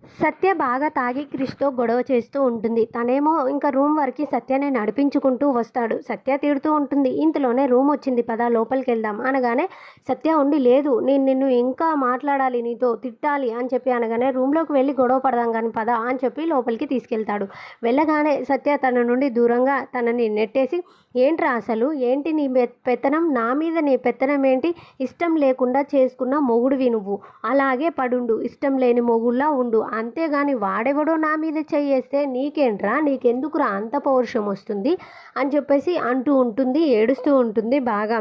సత్య బాగా తాగి క్రిష్‌తో గొడవ చేస్తూ ఉంటుంది. తనేమో ఇంకా రూమ్ వరకి సత్యని నడిపించుకుంటూ వస్తాడు. సత్య తిడుతూ ఉంటుంది. ఇంతలోనే రూమొచ్చింది పద లోపలికెళ్దాం అనగానే సత్య ఉండి లేదు నేను నిన్ను ఇంకా మాట్లాడాలి నీతో తిట్టాలి అని చెప్పి అనగానే రూమ్‌లోకి వెళ్ళి గొడవ పడదాం గానీ పద అని చెప్పి లోపలికి తీసుకెళ్తాడు. వెళ్ళగానే సత్య తన నుండి దూరంగా తనని నెట్టేసి ఏంట్రా అసలు ఏంటి నీ పెత్తనం నా మీద నీ పెత్తనం ఏంటి ఇష్టం లేకుండా చేసుకున్న మొగుడివి నువ్వు అలాగే పడుండు ఇష్టం లేని మొగుళ్ళా ఉండు అంతేగాని వాడెవడో నా మీద చెయ్యేస్తే నీకేంట్రా నీకెందుకురా అంత పౌరుషం వస్తుంది అని చెప్పేసి అంటూ ఉంటుంది ఏడుస్తూ ఉంటుంది బాగా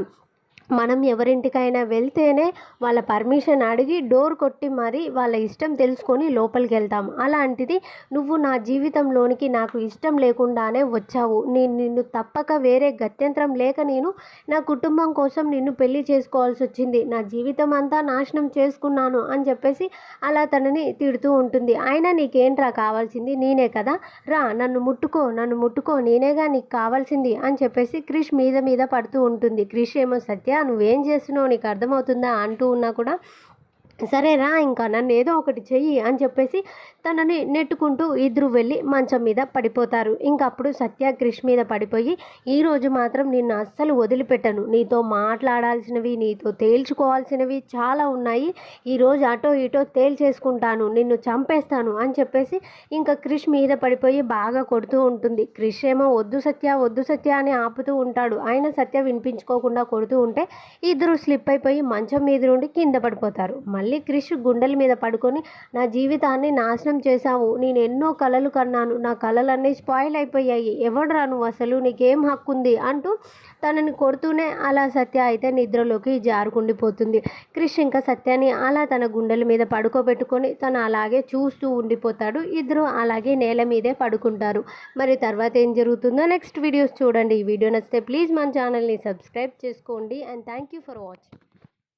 మనం ఎవరింటికైనా వెళ్తేనే వాళ్ళ పర్మిషన్ అడిగి డోర్ కొట్టి మరి వాళ్ళ ఇష్టం తెలుసుకొని లోపలికి వెళ్తాం అలాంటిది నువ్వు నా జీవితంలోనికి నాకు ఇష్టం లేకుండానే వచ్చావు నిన్ను తప్పక వేరే గత్యంతరం లేక నేను నా కుటుంబం కోసం నిన్ను పెళ్లి చేసుకోవాల్సి వచ్చింది నా జీవితం అంతా నాశనం చేసుకున్నాను అని చెప్పేసి అలా తనని తిడుతూ ఉంటుంది అయినా నీకేంట్రా కావాల్సింది నేనే కదా రా నన్ను ముట్టుకో నేనేగా నీకు కావాల్సింది అని చెప్పేసి క్రిష్ మీద పడుతూ ఉంటుంది క్రిష్ ఏమో సత్య నువ్వేం చేస్తున్నావు నీకు అర్థమవుతుందా అంటూ ఉన్నా కూడా సరేరా ఇంకా నన్ను ఏదో ఒకటి చెయ్యి అని చెప్పేసి తనని నెట్టుకుంటూ ఇద్దరు వెళ్ళి మంచం మీద పడిపోతారు. ఇంకప్పుడు సత్య క్రిష్ మీద పడిపోయి ఈరోజు మాత్రం నిన్ను అస్సలు వదిలిపెట్టను నీతో మాట్లాడాల్సినవి నీతో తేల్చుకోవాల్సినవి చాలా ఉన్నాయి ఈరోజు అటో ఇటో తేల్చేసుకుంటాను నిన్ను చంపేస్తాను అని చెప్పేసి ఇంకా క్రిష్ మీద పడిపోయి బాగా కొడుతూ ఉంటుంది. క్రిష్ ఏమో వద్దు సత్య అని ఆపుతూ ఉంటాడు. ఆయన సత్య వినిపించుకోకుండా కొడుతూ ఉంటే ఇద్దరు స్లిప్ అయిపోయి మంచం మీద నుండి కింద పడిపోతారు. మళ్ళీ క్రిష్ గుండెల మీద పడుకొని నా జీవితాన్ని నాశనం చేశావు నేను ఎన్నో కలలు కన్నాను నా కలలన్నీ స్పాయిల్ అయిపోయాయి ఎవడురా నువ్వు అసలు నీకేం హక్కు ఉంది అంటూ తనని కొడుతూనే అలా సత్య అయితే నిద్రలోకి జారుకుండిపోతుంది. క్రిష్ ఇంకా సత్యాన్ని అలా తన గుండెల మీద పడుకోబెట్టుకొని తను అలాగే చూస్తూ ఉండిపోతాడు. ఇద్దరు అలాగే నేల మీదే పడుకుంటారు. మరి తర్వాత ఏం జరుగుతుందో నెక్స్ట్ వీడియోస్ చూడండి. ఈ వీడియో నచ్చితే ప్లీజ్ మన ఛానల్ని సబ్స్క్రైబ్ చేసుకోండి and thank you for watching.